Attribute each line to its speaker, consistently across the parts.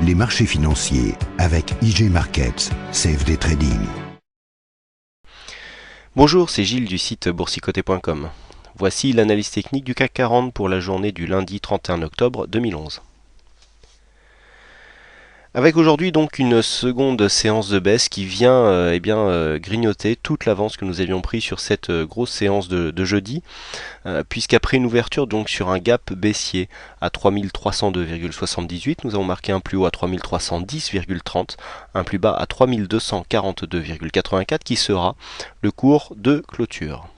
Speaker 1: les marchés financiers avec IG Markets, CFD Trading.
Speaker 2: Bonjour, c'est Gilles du site boursicoté.com. Voici l'analyse technique du CAC 40 pour la journée du lundi 31 octobre 2011. Avec aujourd'hui donc une seconde séance de baisse qui vient grignoter toute l'avance que nous avions pris sur cette grosse séance de jeudi, puisqu'après une ouverture donc sur un gap baissier à 3302,78, nous avons marqué un plus haut à 3310,30, un plus bas à 3242,84 qui sera le cours de clôture.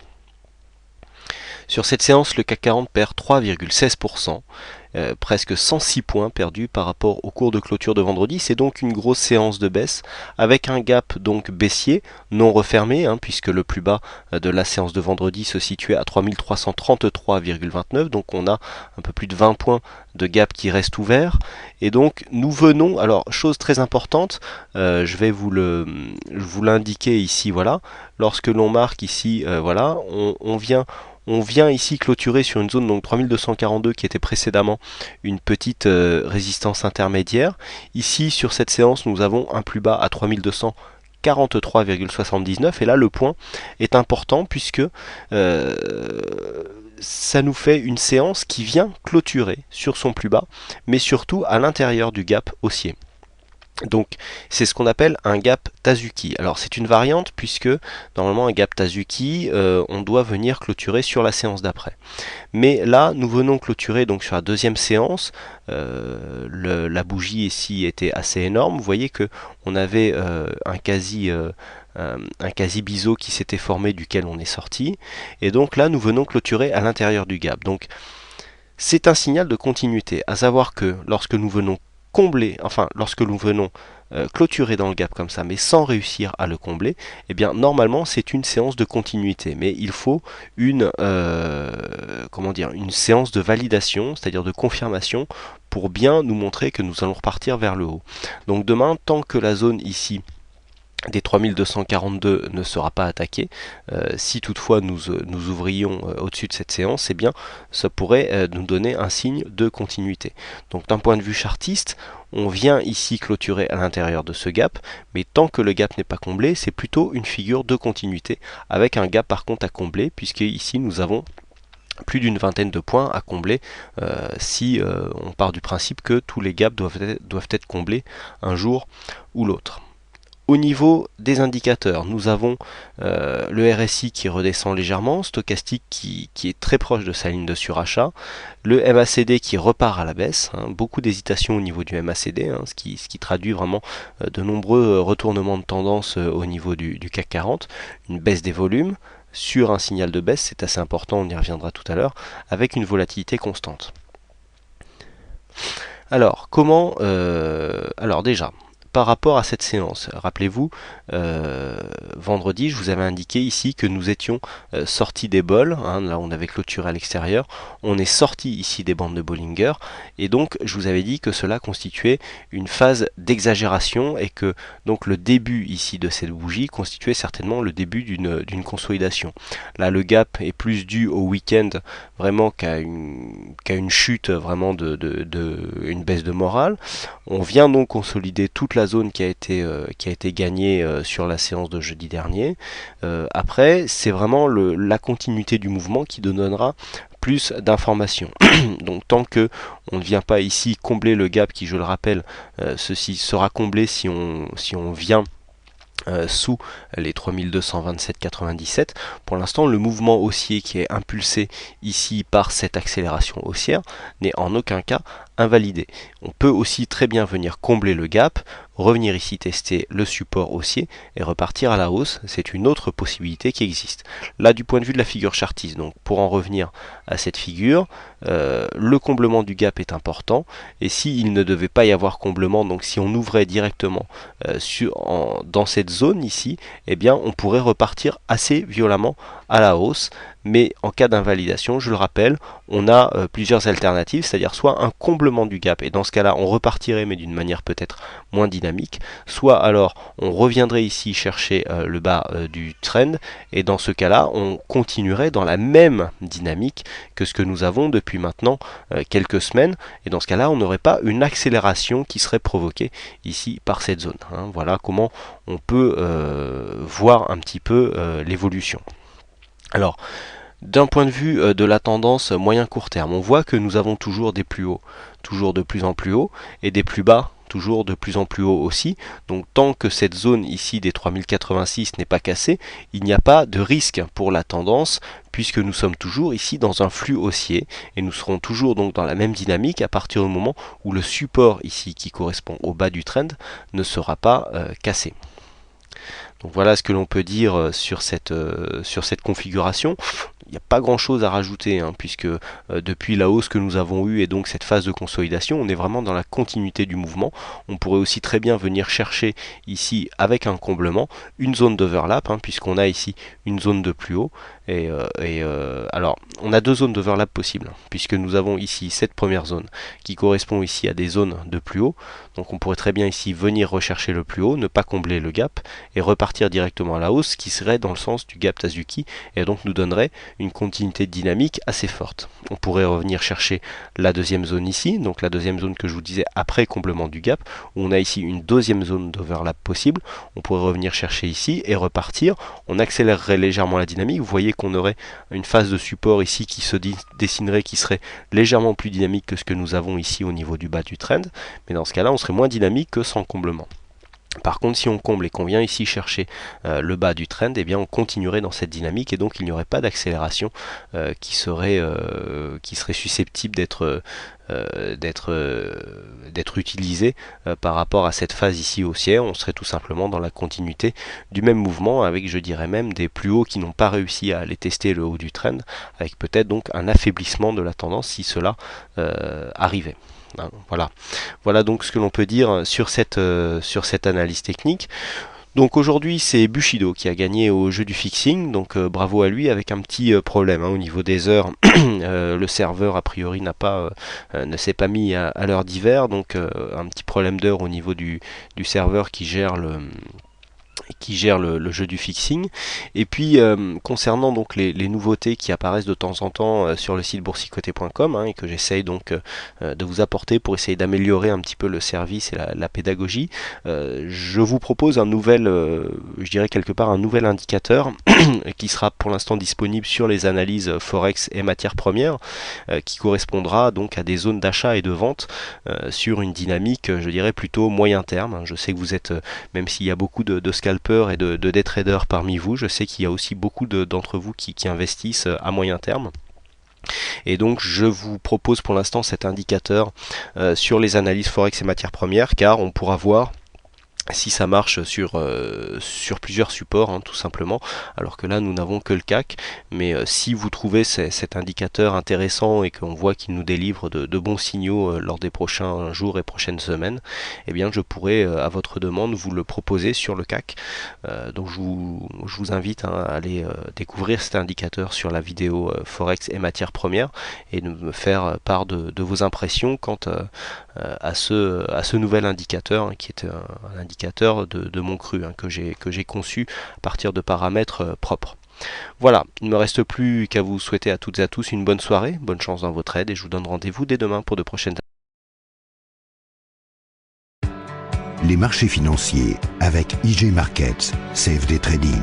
Speaker 2: Sur cette séance, le CAC 40 perd 3,16%. Presque 106 points perdus par rapport au cours de clôture de vendredi. C'est donc une grosse séance de baisse avec un gap donc baissier non refermé, puisque le plus bas de la séance de vendredi se situait à 3333,29, donc on a un peu plus de 20 points de gap qui reste ouvert. Et donc nous venons, alors chose très importante, je vais vous l'indiquer ici, voilà, lorsque l'on marque ici, voilà, on vient ici clôturer sur une zone donc 3242 qui était précédemment une petite résistance intermédiaire. Ici sur cette séance nous avons un plus bas à 3243,79 et là le point est important puisque ça nous fait une séance qui vient clôturer sur son plus bas mais surtout à l'intérieur du gap haussier. Donc c'est ce qu'on appelle un gap Tazuki. Alors c'est une variante puisque normalement un gap Tazuki on doit venir clôturer sur la séance d'après. Mais là nous venons clôturer donc sur la deuxième séance. La bougie ici était assez énorme. Vous voyez que on avait un quasi biseau qui s'était formé duquel on est sorti. Et donc là nous venons clôturer à l'intérieur du gap. Donc c'est un signal de continuité, à savoir que lorsque nous venons clôturer dans le gap comme ça, mais sans réussir à le combler, eh bien normalement c'est une séance de continuité, mais il faut une séance de validation, c'est-à-dire de confirmation, pour bien nous montrer que nous allons repartir vers le haut. Donc demain, tant que la zone ici des 3242 ne sera pas attaqué, si toutefois nous ouvrions au-dessus de cette séance, eh bien ça pourrait nous donner un signe de continuité. Donc d'un point de vue chartiste, on vient ici clôturer à l'intérieur de ce gap, mais tant que le gap n'est pas comblé, c'est plutôt une figure de continuité, avec un gap par contre à combler, puisque ici nous avons plus d'une vingtaine de points à combler si on part du principe que tous les gaps doivent être comblés un jour ou l'autre. Au niveau des indicateurs, nous avons le RSI qui redescend légèrement, stochastique qui est très proche de sa ligne de surachat, le MACD qui repart à la baisse, beaucoup d'hésitation au niveau du MACD, ce qui traduit vraiment de nombreux retournements de tendance au niveau du CAC 40, une baisse des volumes sur un signal de baisse, c'est assez important, on y reviendra tout à l'heure, avec une volatilité constante. Alors, alors déjà, par rapport à cette séance, rappelez-vous, vendredi, je vous avais indiqué ici que nous étions sortis des bols, là on avait clôturé à l'extérieur, on est sorti ici des bandes de Bollinger, et donc je vous avais dit que cela constituait une phase d'exagération, et que donc le début ici de cette bougie constituait certainement le début d'une consolidation. Là le gap est plus dû au week-end vraiment qu'à une chute vraiment une baisse de morale. On vient donc consolider toute la zone qui a été gagnée sur la séance de jeudi dernier. Après, c'est vraiment la continuité du mouvement qui donnera plus d'informations. Donc tant que on ne vient pas ici combler le gap qui, je le rappelle, ceci sera comblé si on vient sous les 3227,97. Pour l'instant, le mouvement haussier qui est impulsé ici par cette accélération haussière n'est en aucun cas invalidé. On peut aussi très bien venir combler le gap, revenir ici tester le support haussier et repartir à la hausse. C'est une autre possibilité qui existe. Là, du point de vue de la figure chartiste, donc pour en revenir à cette figure, le comblement du gap est important, et s'il ne devait pas y avoir comblement, donc si on ouvrait directement dans cette zone ici, eh bien on pourrait repartir assez violemment à la hausse. mais en cas d'invalidation, je le rappelle, on a plusieurs alternatives, c'est-à-dire soit un comblement du gap, et dans ce cas-là on repartirait mais d'une manière peut-être moins dynamique, soit alors on reviendrait ici chercher le bas du trend, et dans ce cas-là on continuerait dans la même dynamique que ce que nous avons depuis maintenant quelques semaines, et dans ce cas-là on n'aurait pas une accélération qui serait provoquée ici par cette zone. Voilà comment on peut voir un petit peu l'évolution. Alors, d'un point de vue de la tendance moyen-court terme, on voit que nous avons toujours des plus hauts, toujours de plus en plus hauts, et des plus bas, toujours de plus en plus haut aussi. Donc tant que cette zone ici des 3086 n'est pas cassée, il n'y a pas de risque pour la tendance, puisque nous sommes toujours ici dans un flux haussier, et nous serons toujours donc dans la même dynamique à partir du moment où le support ici qui correspond au bas du trend ne sera pas cassé. Donc voilà ce que l'on peut dire sur cette configuration. Il n'y a pas grand chose à rajouter, puisque depuis la hausse que nous avons eue et donc cette phase de consolidation, on est vraiment dans la continuité du mouvement. On pourrait aussi très bien venir chercher ici avec un comblement une zone d'overlap, puisqu'on a ici une zone de plus haut. Alors, on a deux zones d'overlap possibles, puisque nous avons ici cette première zone qui correspond ici à des zones de plus haut. Donc on pourrait très bien ici venir rechercher le plus haut, ne pas combler le gap et repartir directement à la hausse, qui serait dans le sens du gap Tazuki et donc nous donnerait une continuité dynamique assez forte. On pourrait revenir chercher la deuxième zone ici, donc la deuxième zone que je vous disais après comblement du gap, où on a ici une deuxième zone d'overlap possible. On pourrait revenir chercher ici et repartir. On accélérerait légèrement la dynamique. Vous voyez qu'on aurait une phase de support ici qui se dessinerait, qui serait légèrement plus dynamique que ce que nous avons ici au niveau du bas du trend, mais dans ce cas-là on serait moins dynamique que sans comblement. Par contre, si on comble et qu'on vient ici chercher le bas du trend, eh bien on continuerait dans cette dynamique et donc il n'y aurait pas d'accélération qui serait susceptible d'être utilisée par rapport à cette phase ici haussière. On serait tout simplement dans la continuité du même mouvement, avec, je dirais même, des plus hauts qui n'ont pas réussi à aller tester le haut du trend, avec peut-être donc un affaiblissement de la tendance si cela arrivait. Voilà donc ce que l'on peut dire sur cette analyse technique. Donc aujourd'hui c'est Bushido qui a gagné au jeu du fixing, donc bravo à lui, avec un petit problème au niveau des heures. Le serveur a priori ne s'est pas mis à l'heure d'hiver, donc un petit problème d'heure au niveau du serveur qui gère le jeu du fixing. Et puis concernant donc les nouveautés qui apparaissent de temps en temps sur le site boursicoté.com, et que j'essaye donc de vous apporter pour essayer d'améliorer un petit peu le service et la pédagogie, je vous propose un nouvel, je dirais quelque part un nouvel indicateur qui sera pour l'instant disponible sur les analyses Forex et matières premières, qui correspondra donc à des zones d'achat et de vente sur une dynamique, je dirais plutôt moyen terme. Je sais que vous êtes, même s'il y a beaucoup de scalpers et de day traders parmi vous, je sais qu'il y a aussi beaucoup d'entre vous qui investissent à moyen terme. Et donc je vous propose pour l'instant cet indicateur sur les analyses Forex et matières premières, car on pourra voir si ça marche sur plusieurs supports, tout simplement, alors que là nous n'avons que le CAC. Mais si vous trouvez cet indicateur intéressant et qu'on voit qu'il nous délivre de bons signaux lors des prochains jours et prochaines semaines, eh bien je pourrais à votre demande vous le proposer sur le CAC. Donc je vous invite à aller découvrir cet indicateur sur la vidéo Forex et matières premières et de me faire part de vos impressions quant à ce nouvel indicateur, qui est un indicateur de mon cru, que j'ai conçu à partir de paramètres propres. Voilà, il ne me reste plus qu'à vous souhaiter à toutes et à tous une bonne soirée, bonne chance dans vos trades, et je vous donne rendez-vous dès demain pour de prochaines.
Speaker 1: Les marchés financiers avec IG Markets, CFD Trading.